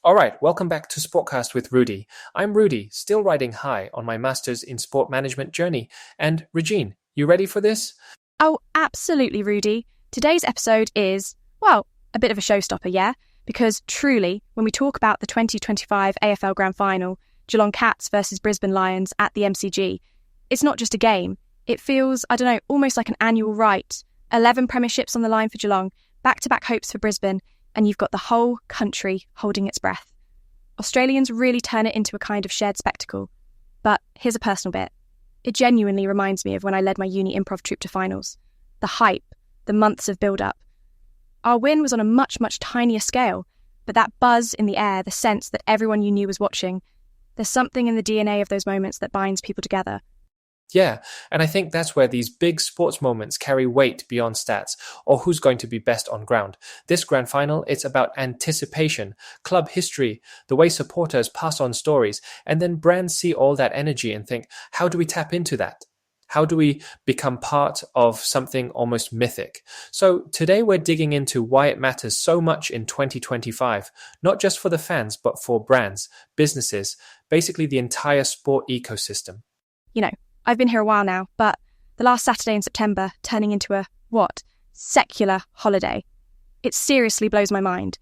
All right, welcome back to Sportcast with Rudy. I'm Rudy, still riding high on my master's in sport management journey. And Regine, you ready for this? Oh, absolutely, Rudy. Today's episode is, well, a bit of a showstopper, yeah? Because truly, when we talk about the 2025 AFL Grand Final, Geelong Cats versus Brisbane Lions at the MCG, it's not just a game. It feels, almost like an annual rite. 11 premierships on the line for Geelong, back-to-back hopes for Brisbane, and you've got the whole country holding its breath. Australians really turn it into a kind of shared spectacle. But here's a personal bit. It genuinely reminds me of when I led my uni improv troupe to finals. The hype, the months of build-up. Our win was on a much, much tinier scale, but that buzz in the air, the sense that everyone you knew was watching, there's something in the DNA of those moments that binds people together. Yeah, and I think that's where these big sports moments carry weight beyond stats or who's going to be best on ground. This grand final, it's about anticipation, club history, the way supporters pass on stories, and then brands see all that energy and think, how do we tap into that? How do we become part of something almost mythic? So today we're digging into why it matters so much in 2025, not just for the fans, but for brands, businesses, basically the entire sport ecosystem. I've been here a while now, but the last Saturday in September turning into a, secular holiday. It seriously blows my mind.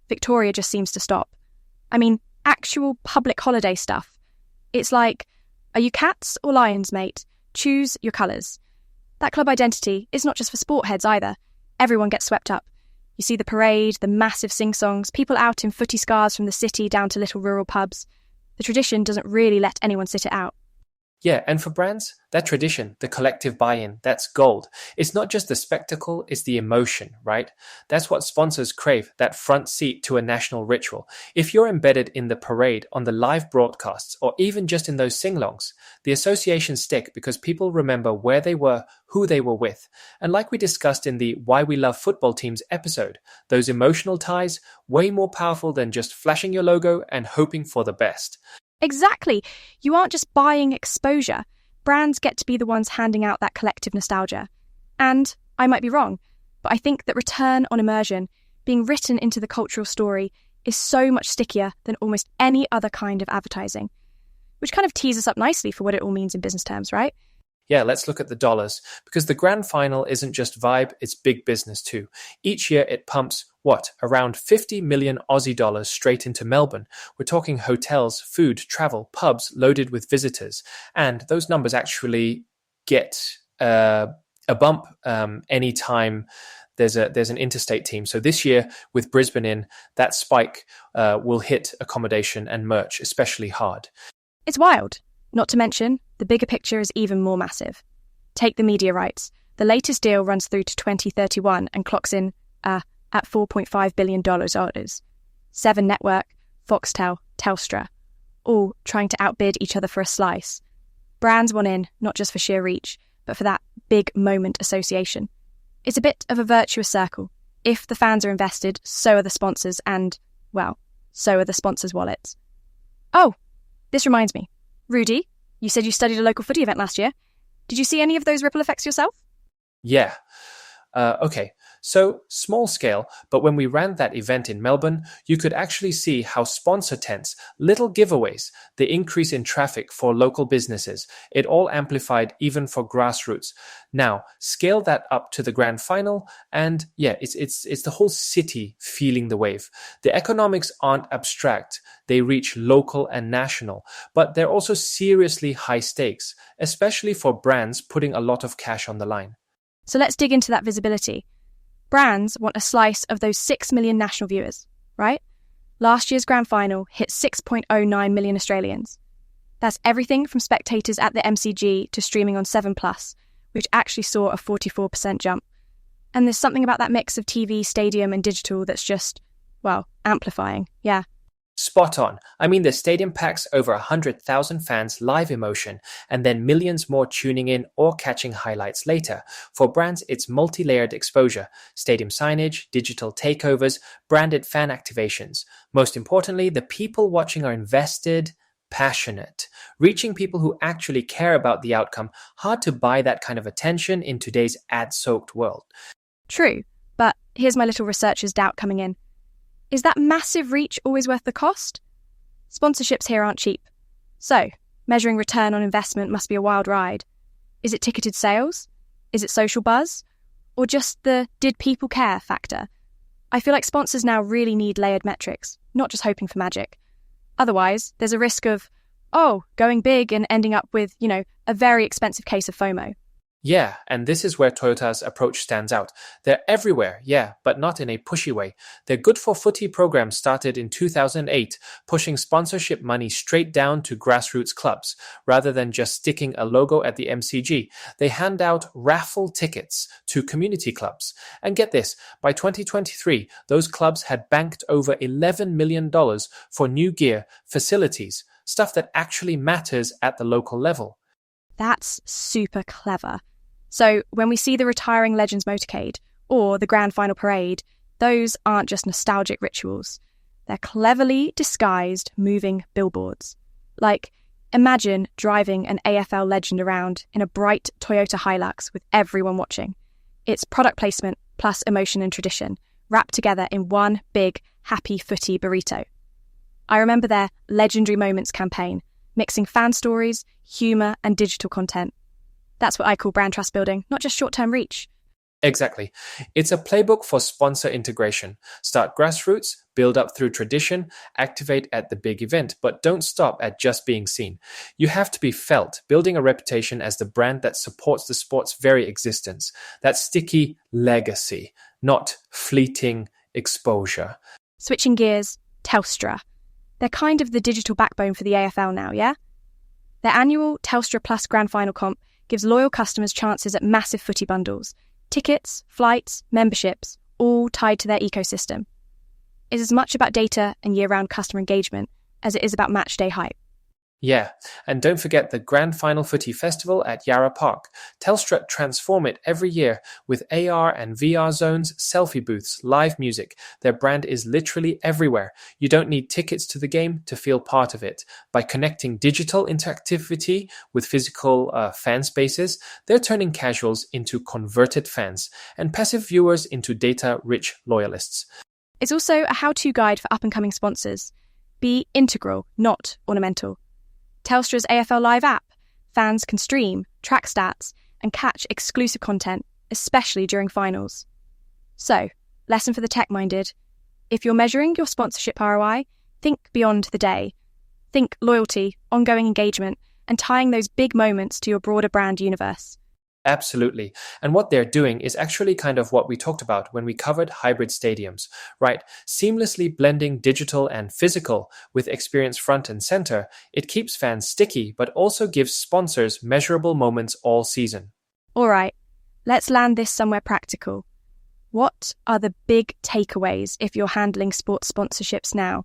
Victoria just seems to stop. I mean, actual public holiday stuff. It's like, are you Cats or Lions, mate? Choose your colours. That club identity is not just for sport heads either. Everyone gets swept up. You see the parade, the massive sing-songs, people out in footy scarves from the city down to little rural pubs. The tradition doesn't really let anyone sit it out. Yeah, and for brands, that tradition, the collective buy-in, that's gold. It's not just the spectacle, it's the emotion, right? That's what sponsors crave, that front seat to a national ritual. If you're embedded in the parade, on the live broadcasts, or even just in those sing-longs, the associations stick because people remember where they were, who they were with. And like we discussed in the Why We Love Football Teams episode, those emotional ties, way more powerful than just flashing your logo and hoping for the best. Exactly. You aren't just buying exposure. Brands get to be the ones handing out that collective nostalgia. And I might be wrong, but I think that return on immersion, being written into the cultural story, is so much stickier than almost any other kind of advertising. Which kind of tees us up nicely for what it all means in business terms, right? Yeah, let's look at the dollars, because the grand final isn't just vibe, it's big business too. Each year it pumps, around 50 million Aussie dollars straight into Melbourne. We're talking hotels, food, travel, pubs loaded with visitors. And those numbers actually get a bump anytime there's an interstate team. So this year with Brisbane in, that spike will hit accommodation and merch especially hard. It's wild. Not to mention, the bigger picture is even more massive. Take the media rights. The latest deal runs through to 2031 and clocks in at $4.5 billion. Seven Network, Foxtel, Telstra, all trying to outbid each other for a slice. Brands want in, not just for sheer reach, but for that big moment association. It's a bit of a virtuous circle. If the fans are invested, so are the sponsors and, so are the sponsors' wallets. Oh, this reminds me. Rudy, you said you studied a local footy event last year. Did you see any of those ripple effects yourself? Yeah. Okay. So small scale, but when we ran that event in Melbourne, you could actually see how sponsor tents, little giveaways, the increase in traffic for local businesses, it all amplified even for grassroots. Now, scale that up to the grand final, and it's the whole city feeling the wave. The economics aren't abstract. They reach local and national, but they're also seriously high stakes, especially for brands putting a lot of cash on the line. So let's dig into that visibility. Brands want a slice of those 6 million national viewers, right? Last year's grand final hit 6.09 million Australians. That's everything from spectators at the MCG to streaming on 7+, which actually saw a 44% jump. And there's something about that mix of TV, stadium and digital that's just, amplifying, yeah. Spot on. I mean, the stadium packs over 100,000 fans live emotion, and then millions more tuning in or catching highlights later. For brands, it's multi-layered exposure, stadium signage, digital takeovers, branded fan activations. Most importantly, the people watching are invested, passionate, reaching people who actually care about the outcome. Hard to buy that kind of attention in today's ad-soaked world. True, but here's my little researcher's doubt coming in. Is that massive reach always worth the cost? Sponsorships here aren't cheap. So, measuring return on investment must be a wild ride. Is it ticketed sales? Is it social buzz? Or just the did people care factor? I feel like sponsors now really need layered metrics, not just hoping for magic. Otherwise, there's a risk of, going big and ending up with, a very expensive case of FOMO. Yeah, and this is where Toyota's approach stands out. They're everywhere, yeah, but not in a pushy way. Their Good for Footy program started in 2008, pushing sponsorship money straight down to grassroots clubs. Rather than just sticking a logo at the MCG, they hand out raffle tickets to community clubs. And get this, by 2023, those clubs had banked over $11 million for new gear, facilities, stuff that actually matters at the local level. That's super clever. So when we see the retiring Legends motorcade or the grand final parade, those aren't just nostalgic rituals. They're cleverly disguised moving billboards. Like, imagine driving an AFL legend around in a bright Toyota Hilux with everyone watching. It's product placement plus emotion and tradition, wrapped together in one big, happy footy burrito. I remember their Legendary Moments campaign, mixing fan stories, humour and digital content. That's what I call brand trust building, not just short-term reach. Exactly. It's a playbook for sponsor integration. Start grassroots, build up through tradition, activate at the big event, but don't stop at just being seen. You have to be felt, building a reputation as the brand that supports the sport's very existence. That sticky legacy, not fleeting exposure. Switching gears, Telstra. They're kind of the digital backbone for the AFL now, yeah? Their annual Telstra Plus Grand Final comp gives loyal customers chances at massive footy bundles. Tickets, flights, memberships, all tied to their ecosystem. It's as much about data and year-round customer engagement as it is about match-day hype. Yeah, and don't forget the Grand Final Footy Festival at Yarra Park. Telstra transform it every year with AR and VR zones, selfie booths, live music. Their brand is literally everywhere. You don't need tickets to the game to feel part of it. By connecting digital interactivity with physical fan spaces, they're turning casuals into converted fans and passive viewers into data-rich loyalists. It's also a how-to guide for up-and-coming sponsors. Be integral, not ornamental. Telstra's AFL Live app. Fans can stream, track stats, and catch exclusive content, especially during finals. So, lesson for the tech-minded. If you're measuring your sponsorship ROI, think beyond the day. Think loyalty, ongoing engagement, and tying those big moments to your broader brand universe. Absolutely. And what they're doing is actually kind of what we talked about when we covered hybrid stadiums, right? Seamlessly blending digital and physical with experience front and center, it keeps fans sticky, but also gives sponsors measurable moments all season. All right, let's land this somewhere practical. What are the big takeaways if you're handling sports sponsorships now?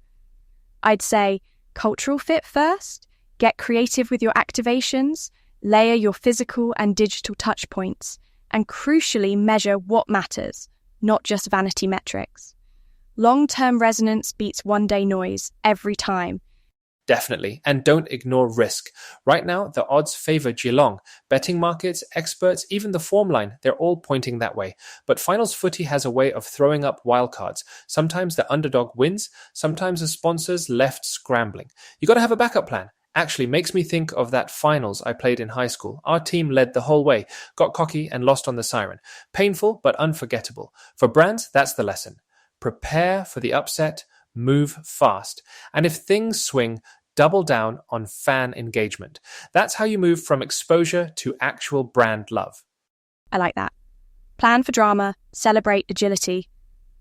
I'd say cultural fit first, get creative with your activations, layer your physical and digital touch points, and crucially measure what matters, not just vanity metrics. Long-term resonance beats one-day noise every time. Definitely. And don't ignore risk. Right now, the odds favor Geelong. Betting markets, experts, even the form line, they're all pointing that way. But finals footy has a way of throwing up wildcards. Sometimes the underdog wins, sometimes the sponsor's left scrambling. You got to have a backup plan. Actually makes me think of that finals I played in high school. Our team led the whole way, got cocky and lost on the siren. Painful but unforgettable. For brands, that's the lesson. Prepare for the upset, move fast. And if things swing, double down on fan engagement. That's how you move from exposure to actual brand love. I like that. Plan for drama, celebrate agility.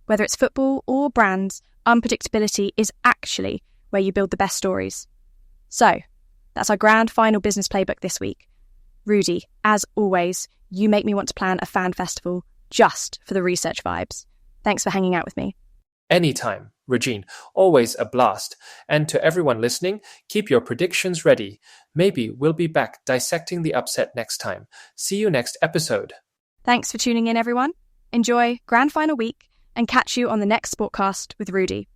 Whether it's football or brands, unpredictability is actually where you build the best stories. So, that's our grand final business playbook this week. Rudy, as always, you make me want to plan a fan festival just for the research vibes. Thanks for hanging out with me. Anytime, Regine. Always a blast. And to everyone listening, keep your predictions ready. Maybe we'll be back dissecting the upset next time. See you next episode. Thanks for tuning in, everyone. Enjoy grand final week and catch you on the next Sportcast with Rudy.